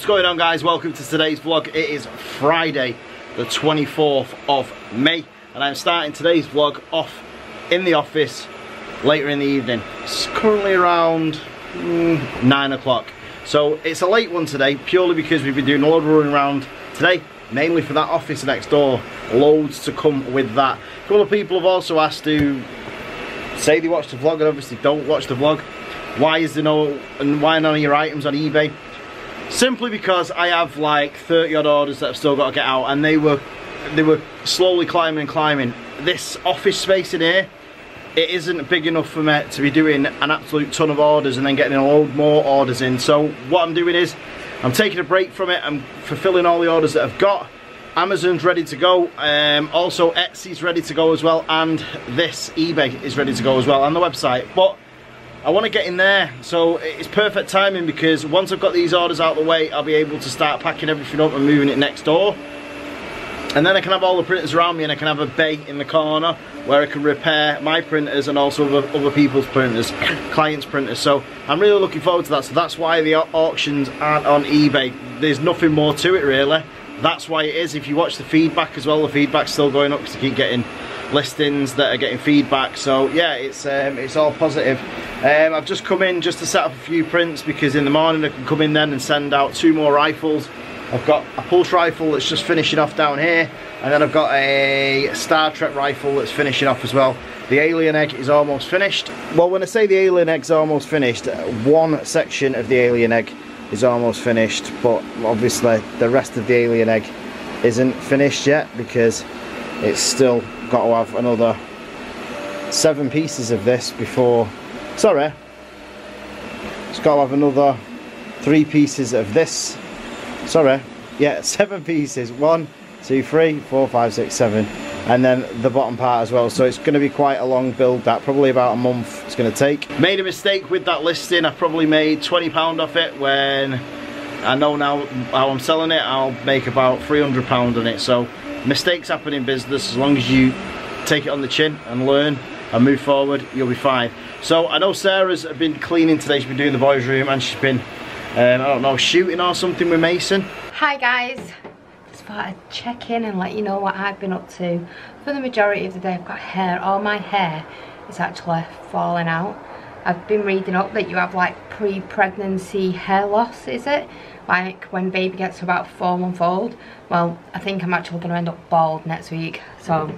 What's going on, guys? Welcome to today's vlog. It is Friday the 24th of May and I'm starting today's vlog off in the office later in the evening. It's currently around 9 o'clock, so it's a late one today purely because we've been doing a lot of running around today, mainly for that office next door. Loads to come with that. A couple of people have also asked to say they watch the vlog and obviously don't watch the vlog. Why is there no, and why none of your items on eBay? Simply because I have like 30 odd orders that I've still got to get out, and they were slowly climbing and climbing. This office space in here, it isn't big enough for me to be doing an absolute ton of orders and then getting a load more orders in. So what I'm doing is I'm taking a break from it. I'm fulfilling all the orders that I've got. Amazon's ready to go, also Etsy's ready to go as well, and this eBay is ready to go as well on the website. But I want to get in there, so it's perfect timing because once I've got these orders out of the way, I'll be able to start packing everything up and moving it next door. And then I can have all the printers around me, and I can have a bay in the corner where I can repair my printers and also other people's printers, clients' printers. So I'm really looking forward to that. So that's why the auctions aren't on eBay. There's nothing more to it really. That's why it is. If you watch the feedback as well, the feedback's still going up because I keep getting listings that are getting feedback. So yeah, it's all positive. I've just come in just to set up a few prints because in the morning I can come in then and send out 2 more rifles. I've got a pulse rifle that's just finishing off down here, and then I've got a Star Trek rifle that's finishing off as well. The alien egg is almost finished. Well, when I say the alien egg's almost finished, one section of the alien egg is almost finished, but obviously the rest of the alien egg isn't finished yet because it's still got to have another 7 pieces of this before, sorry, it's got to have another 3 pieces of this, sorry, yeah, 7 pieces, 1, 2, 3, 4, 5, 6, 7, and then the bottom part as well. So it's going to be quite a long build, that probably about a month it's going to take. Made a mistake with that listing. I probably made £20 off it, when I know now how I'm selling it I'll make about £300 on it. So mistakes happen in business. As long as you take it on the chin and learn and move forward, you'll be fine. So I know Sarah's been cleaning today. She's been doing the boys' room, and she's been I don't know, shooting or something with Mason. Hi guys, just thought I'd check in and let you know what I've been up to. For the majority of the day I've got hair. All my hair is actually falling out. I've been reading up that you have like pre-pregnancy hair loss, is it? Like when baby gets to about 4 months old. Well, I think I'm actually going to end up bald next week, so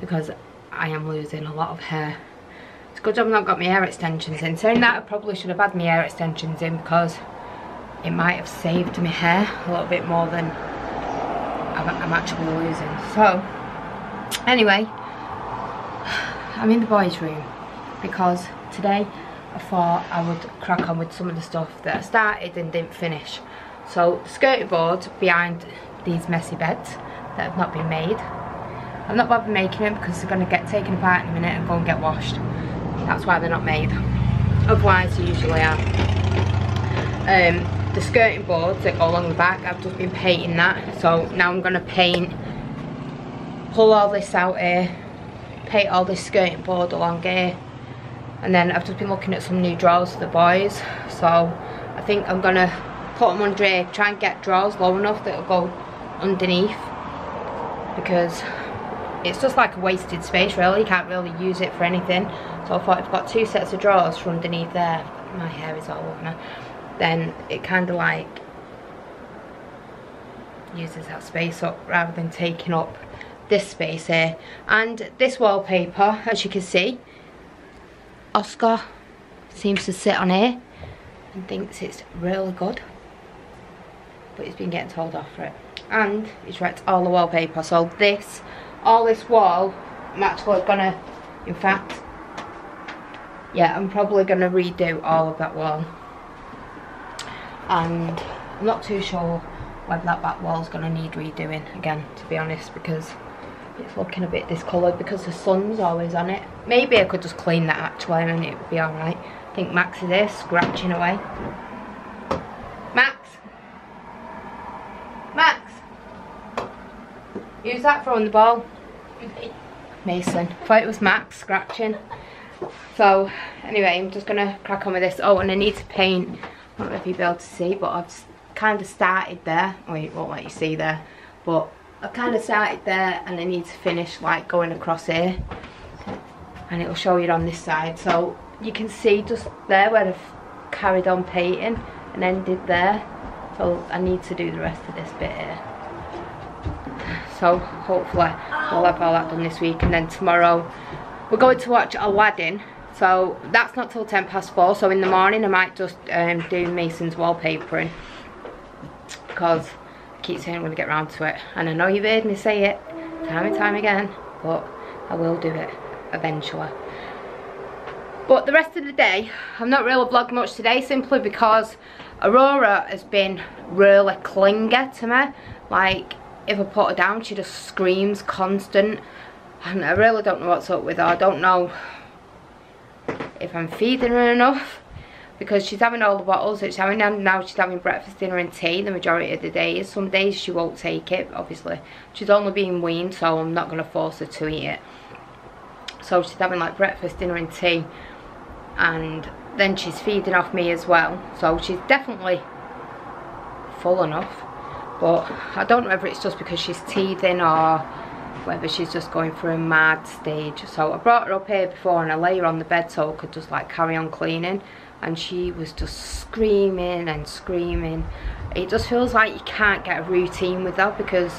because I am losing a lot of hair. It's a good job I've not got my hair extensions in. Saying that, I probably should have had my hair extensions in because it might have saved my hair a little bit more than I'm actually losing. So anyway, I'm in the boys' room because today I thought I would crack on with some of the stuff that I started and didn't finish. So the skirting board behind these messy beds that have not been made, I'm not bothered making them because they're going to get taken apart in a minute and go and get washed. That's why they're not made. Otherwise they usually are. The skirting boards that go along the back, I've just been painting that. So now I'm going to paint, pull all this out here, paint all this skirting board along here. And then I've just been looking at some new drawers for the boys. So I think I'm going to put them under here, try and get drawers low enough that it'll go underneath. Because it's just like a wasted space really, you can't really use it for anything. So I thought if I've got 2 sets of drawers for underneath there, my hair is all over me, then it kind of like uses that space up rather than taking up this space here. And this wallpaper, as you can see, Oscar seems to sit on here and thinks it's really good, but he's been getting told off for it. And he's wrecked all the wallpaper. So this, all this wall, I'm actually gonna, in fact, yeah, I'm probably gonna redo all of that wall. And I'm not too sure whether that back wall's gonna need redoing again, to be honest, because it's looking a bit discoloured because the sun's always on it. Maybe I could just clean that actually and it would be alright. I think Max is there scratching away. Max! Max! Who's that throwing the ball? Mason. I thought it was Max scratching. So anyway, I'm just gonna crack on with this. Oh, and I need to paint, I don't know if you'll be able to see, but I've kind of started there. Wait, won't let you see there, but I've kind of started there, and I need to finish like going across here, and it'll show you on this side. So you can see just there where I've carried on painting and ended there. So I need to do the rest of this bit here. So hopefully we'll have all that done this week, and then tomorrow we're going to watch Aladdin. So that's not till 4:10. So in the morning I might just do Mason's wallpapering, because I keep saying I'm going to get around to it, and I know you've heard me say it time and time again, but I will do it eventually. But the rest of the day, I've not really vlogged much today, simply because Aurora has been really clingy to me. Like, if I put her down, she just screams constant, and I really don't know what's up with her. I don't know if I'm feeding her enough, because she's having all the bottles that she's having, and now she's having breakfast, dinner and tea the majority of the days. Some days she won't take it, obviously. She's only being weaned, so I'm not going to force her to eat it. So she's having like breakfast, dinner and tea, and then she's feeding off me as well. So she's definitely full enough, but I don't know whether it's just because she's teething or whether she's just going through a mad stage. So I brought her up here before, and I lay her on the bed so I could just like carry on cleaning, and she was just screaming and screaming. It just feels like you can't get a routine with her, because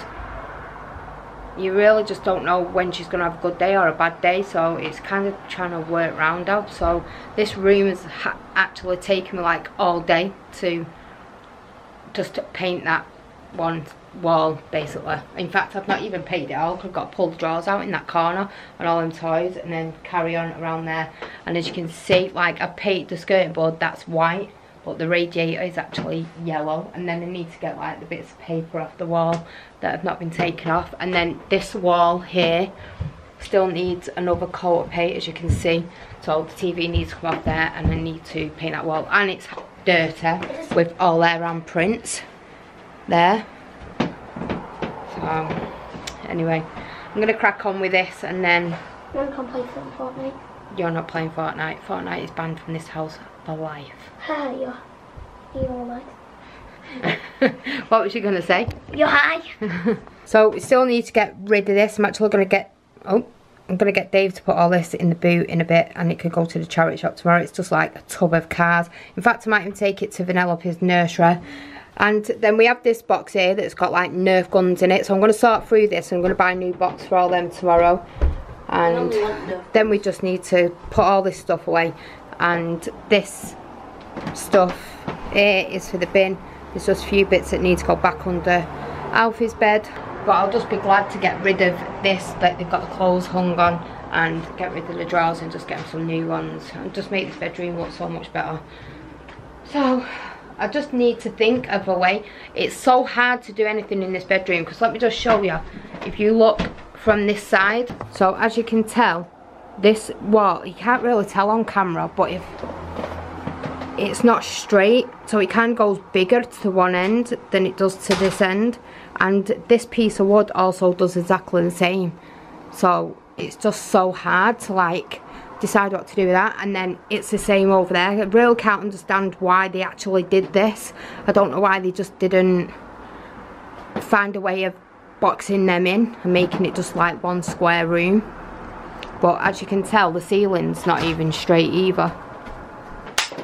you really just don't know when she's going to have a good day or a bad day. So it's kind of trying to work around her. So this room has actually taken me like all day to just paint that one wall, basically. In fact, I've not even painted it all. I've got to pull the drawers out in that corner and all them toys, and then carry on around there. And as you can see, like, I've painted the skirting board, that's white, but the radiator is actually yellow. And then I need to get like the bits of paper off the wall that have not been taken off. And then this wall here still needs another coat of paint, as you can see. So the TV needs to come off there, and I need to paint that wall. And it's dirty with all their handprints there. So anyway, I'm gonna crack on with this, and then You want to come play Fortnite? You're not playing Fortnite. Fortnite is banned from this house for life. Hi, you're alright. What was you gonna say? You're high. So we still need to get rid of this. I'm actually gonna get I'm gonna get Dave to put all this in the boot in a bit, and it could go to the charity shop tomorrow. It's just like a tub of cars. In fact, I might even take it to Vanellope's nursery. And then we have this box here that's got like Nerf guns in it. So I'm going to sort through this, and I'm going to buy a new box for all them tomorrow. And then we just need to put all this stuff away. And this stuff here is for the bin. There's just a few bits that need to go back under Alfie's bed. But I'll just be glad to get rid of this that they've got the clothes hung on, and get rid of the drawers and just get them some new ones. And just make this bedroom look so much better. So I just need to think of a way. It's so hard to do anything in this bedroom, because let me just show you. If you look from this side, so as you can tell, this wall, you can't really tell on camera, but if it's not straight, so it kind of goes bigger to one end than it does to this end, and this piece of wood also does exactly the same. So it's just so hard to like decide what to do with that. And then it's the same over there. I really can't understand why they actually did this. I don't know why they just didn't find a way of boxing them in and making it just like one square room. But as you can tell, the ceiling's not even straight either.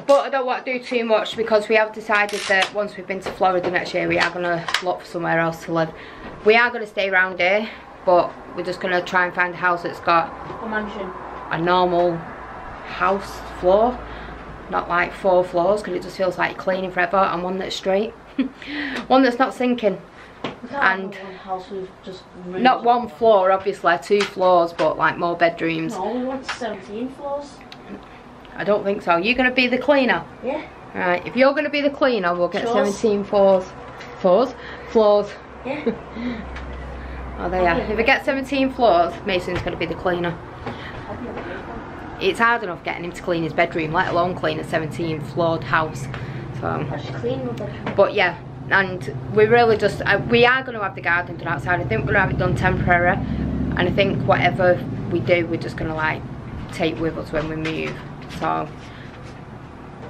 But I don't want to do too much, because we have decided that once we've been to Florida next year, we are going to look for somewhere else to live. We are going to stay around here, but we're just going to try and find a house that's got A mansion. a normal house floor, not like 4 floors, because it just feels like cleaning forever, and one that's straight. One that's not sinking. And one house with just rooms. Not 1 floor, obviously, 2 floors, but like more bedrooms. No, we want 17 floors. I don't think so. You're going to be the cleaner? Yeah. Right, if you're going to be the cleaner, we'll get Floors. 17 floors. Floors. Yeah. Oh, there you are. If we get 17 floors, Mason's going to be the cleaner. It's hard enough getting him to clean his bedroom, let alone clean a 17 floored house. So, but yeah, and we really just, we are going to have the garden done outside. I think we're going to have it done temporary, and I think whatever we do, we're just going to like take with us when we move. So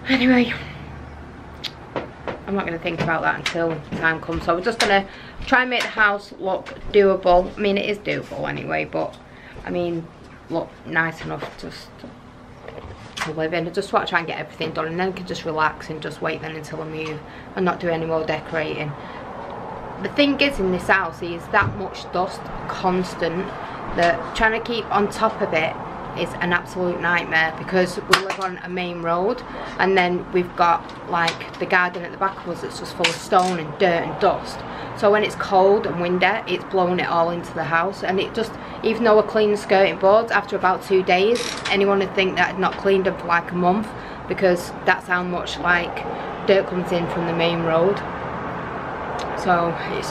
anyway, I'm not going to think about that until the time comes. So we're just going to try and make the house look doable. I mean, it is doable anyway, but I mean, look nice enough just to live in. I just want to try and get everything done, and then I can just relax and just wait then until I move and not do any more decorating. The thing is, in this house is that much dust constant that trying to keep on top of it is an absolute nightmare, because we live on a main road, and then we've got like the garden at the back of us that's just full of stone and dirt and dust. So when it's cold and windy, it's blowing it all into the house, and it just, even though we're cleaning skirting boards, after about 2 days, anyone would think that I'd not cleaned them for like a month, because that's how much like dirt comes in from the main road. So it's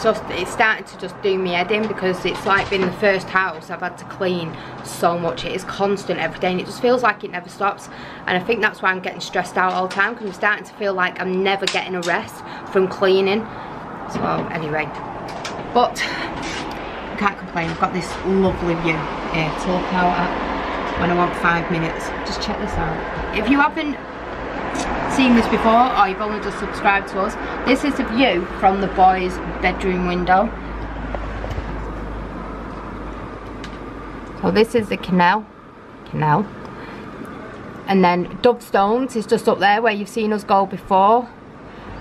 starting to just do me head in, because it's like being the first house I've had to clean so much. It is constant every day, and it just feels like it never stops. And I think that's why I'm getting stressed out all the time, because I'm starting to feel like I'm never getting a rest from cleaning. So anyway, but I can't complain. I've got this lovely view here to look out at when I want 5 minutes. Just check this out. If you haven't seen this before, or you've only just subscribed to us, this is a view from the boys' bedroom window. So this is the canal, and then Dovestones is just up there where you've seen us go before.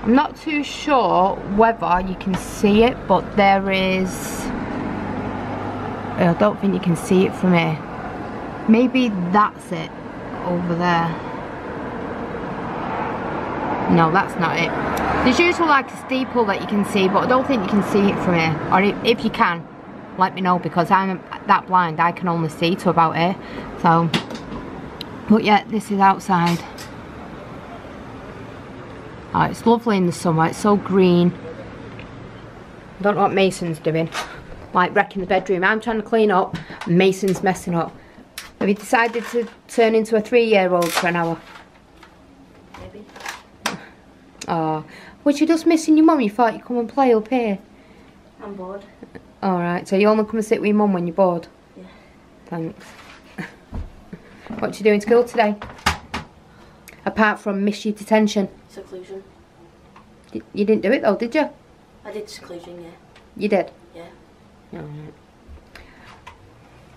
I'm not too sure whether you can see it, but there is, I don't think you can see it from here. Maybe that's it over there. No, that's not it. There's usually like a steeple that you can see, but I don't think you can see it from here. Or if you can, let me know, because I'm that blind, I can only see to about here. So, but yeah, this is outside. Oh, it's lovely in the summer, it's so green. I don't know what Mason's doing, like wrecking the bedroom. I'm trying to clean up, and Mason's messing up. Have you decided to turn into a 3-year-old for an hour? Maybe. Oh, was you just missing your mum? You thought you'd come and play up here? I'm bored. Alright, so you only come and sit with your mum when you're bored? Yeah. Thanks. What you doing in school today? Apart from miss your detention? Seclusion. You didn't do it though, did you? I did seclusion, yeah. You did? Yeah. Alright.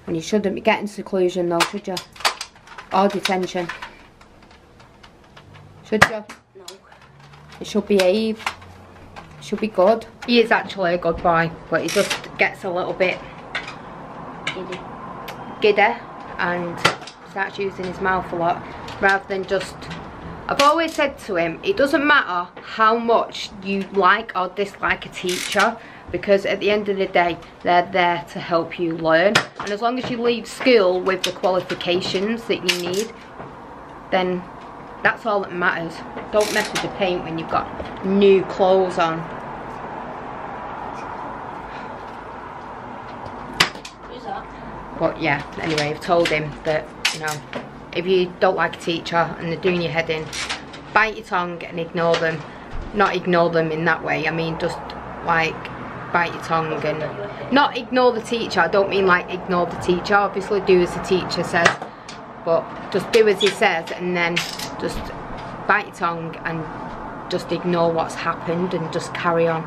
And you shouldn't be getting seclusion though, should you? Or detention. Should you? No. It should behave. It should be good. He is actually a good boy, but he just gets a little bit giddy and starts using his mouth a lot, rather than just... I've always said to him, it doesn't matter how much you like or dislike a teacher, because at the end of the day, they're there to help you learn. And as long as you leave school with the qualifications that you need, then that's all that matters. Don't mess with the paint when you've got new clothes on. Who's that? But yeah, anyway, I've told him that, you know, if you don't like a teacher and they're doing your head in, bite your tongue and ignore them. Not ignore them in that way, I mean just like bite your tongue and not ignore the teacher. I don't mean like ignore the teacher, obviously do as the teacher says, but just do as he says, and then just bite your tongue and just ignore what's happened and just carry on.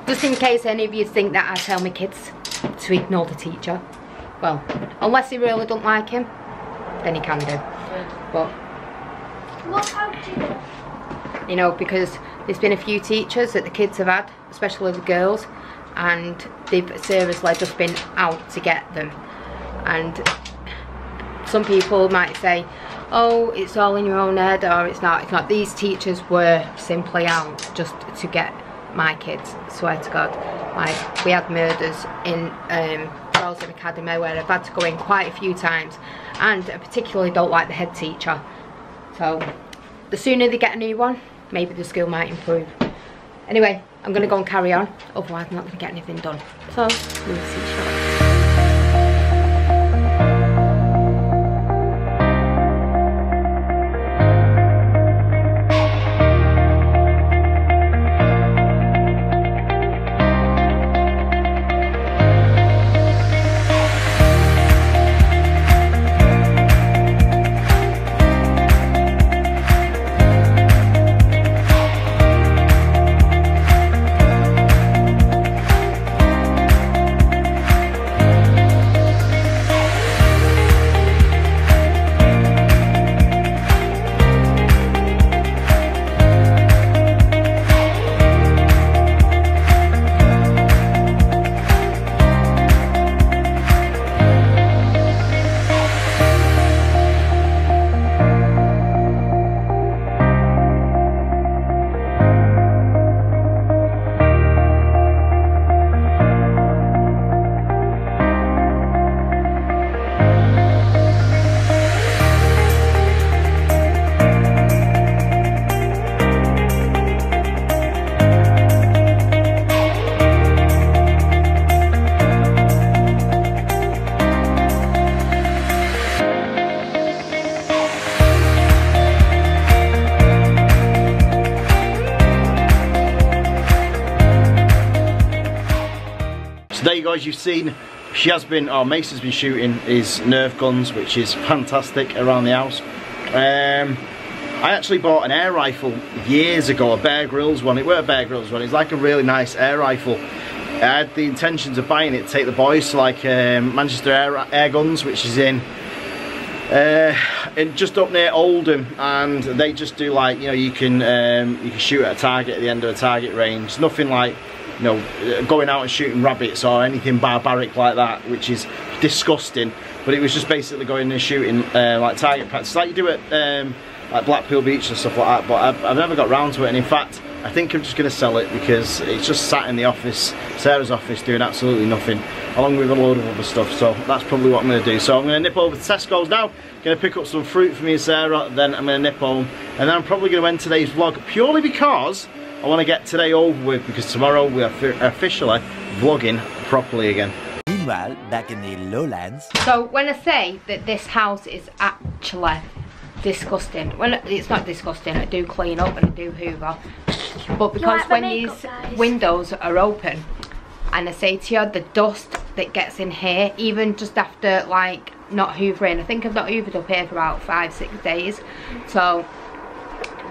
Just in case any of you think that I tell my kids to ignore the teacher, well, unless they really don't like him, then he can do. But Look how cute. you know, because there's been a few teachers that the kids have had, especially the girls, and they've seriously just been out to get them. And some people might say, oh, it's all in your own head, or it's not. It's not. These teachers were simply out just to get my kids, swear to God. Like, we had murders in Roslyn Academy where I've had to go in quite a few times, and I particularly don't like the head teacher. So the sooner they get a new one, maybe the school might improve. Anyway, I'm going to go and carry on, otherwise I'm not going to get anything done. So, we'll see you shortly. you go, as you've seen, she has been, or Mace has been shooting his Nerf guns, which is fantastic around the house. I actually bought an air rifle years ago, a Bear Grylls one. It weren't a Bear Grylls one, it's like a really nice air rifle. I had the intentions of buying it to take the boys to like Manchester Air Guns, which is in just up near Oldham, and they just do like, you know, you can shoot at a target at the end of a target range. Nothing like, you know, going out and shooting rabbits or anything barbaric like that, which is disgusting. But it was just basically going and shooting like target practice, like you do at like Blackpool Beach and stuff like that. But I've never got round to it, and in fact, I think I'm just going to sell it because it's just sat in the office, Sarah's office, doing absolutely nothing, along with a load of other stuff. So that's probably what I'm going to do. So I'm going to nip over to Tesco's now, going to pick up some fruit for me and Sarah, then I'm going to nip home, and then I'm probably going to end today's vlog purely because I want to get today over with, because tomorrow we are officially vlogging properly again. Meanwhile, back in the lowlands. So when I say that this house is actually disgusting, well, it's not disgusting, I do clean up and I do hoover, but because when these windows are open, and I say to you, the dust that gets in here, even just after like not hoovering, I think I've not hoovered up here for about 5-6 days, so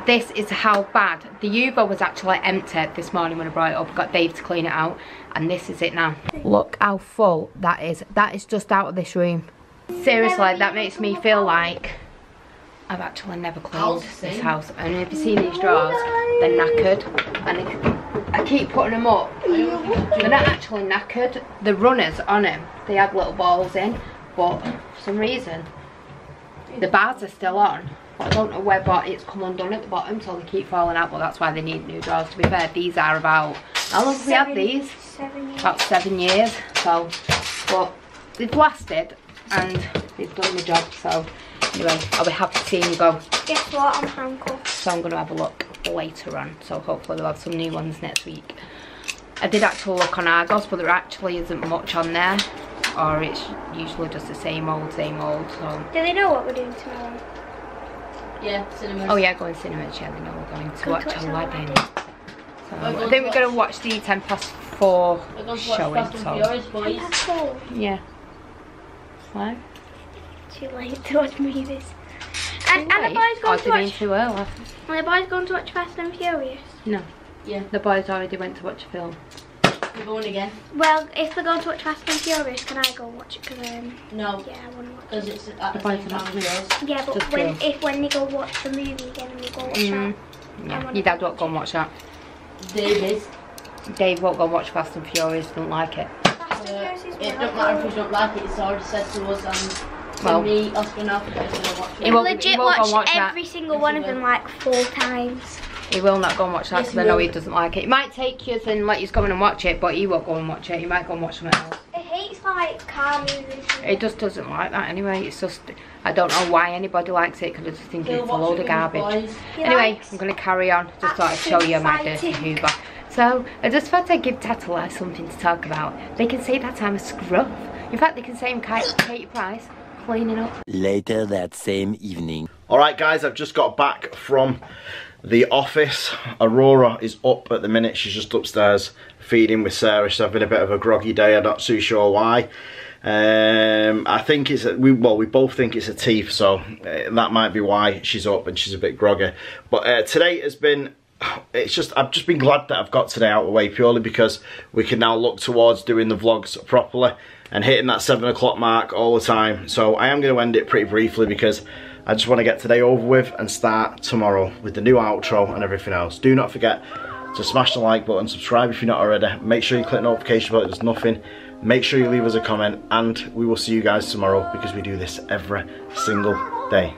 this is how bad. The Hoover was actually empty this morning when I brought it up. I got Dave to clean it out, and this is it now. Look how full that is. That is just out of this room. Seriously, that makes me feel like I've actually never cleaned this house. And if you see these drawers, they're knackered, and I keep putting them up. They're not actually knackered. The runners on them, they had little balls in, but for some reason the bars are still on. I don't know whether it's come undone at the bottom, so they keep falling out, but that's why they need new drawers. To be fair, these are about, how long have we had these? 7 years. About 7 years. So, but they've lasted and they've done the job. So anyway, I'll be happy seeing you go. Guess what? I'm handcuffed. So I'm going to have a look later on. So hopefully we'll have some new ones next week. I did actually look on Argos, but there actually isn't much on there, or it's usually just the same old, so. Do they know what we're doing tomorrow? Yeah, cinema. Oh yeah, going cinemas, yeah, they know we're going to watch Aladdin. So I going think to we're going to watch the 4:10 We're going to watch showing, Fast and so. Furious, boys. That's cool. Yeah. Why? Too late to watch movies. And the boys going to watch. Too early. Are the boys going to watch Fast and Furious? No. Yeah. The boys already went to watch a film. We're going again. Well, if they're going to watch Fast and Furious, can I go watch it? Cause No. yeah, I want to watch it. Because it's at the The boys same are time not as yours. Yeah, but Just when they go watch the movie again, and we go watch that. Yeah. Your dad won't go and watch that. Dave is. Dave won't go and watch Fast and Furious, don't like it. Fast and Furious is It really don't matter if cool. we don't like it, it's already said to us, and Well, me, Oscar and Alfred are going to watch He it. won't- Legit won't go and watch watch that. every single one of them like 4 times. He will not go and watch that Yes, because he I know will. he doesn't like it. He might take you and let you go in and watch it, but he won't go and watch it. He might go and watch something else. It hates like car movies. He just doesn't like that anyway. It's just, I don't know why anybody likes it, because I just think He'll it's a watch load it of with garbage. his boys. He Anyway, likes I'm going to carry on. Just thought I'd show you my dirty exciting. Hoover. So, I just thought I'd give Tatala something to talk about. They can say that I'm a scruff. In fact, they can say I'm Katie Price, cleaning up. Later that same evening. Alright guys, I've just got back from the office. Aurora is up at the minute. She's just upstairs feeding with Sarah. She's having a bit of a groggy day. I'm not too sure why. I think it's we both think it's a teeth, so that might be why she's up and she's a bit groggy. But today has been, it's just, I've just been glad that I've got today out of the way, purely because we can now look towards doing the vlogs properly and hitting that 7 o'clock mark all the time. So I am going to end it pretty briefly because I just want to get today over with and start tomorrow with the new outro and everything else. Do not forget to smash the like button, subscribe if you're not already, make sure you click the notification button, there's nothing, make sure you leave us a comment, and we will see you guys tomorrow because we do this every single day.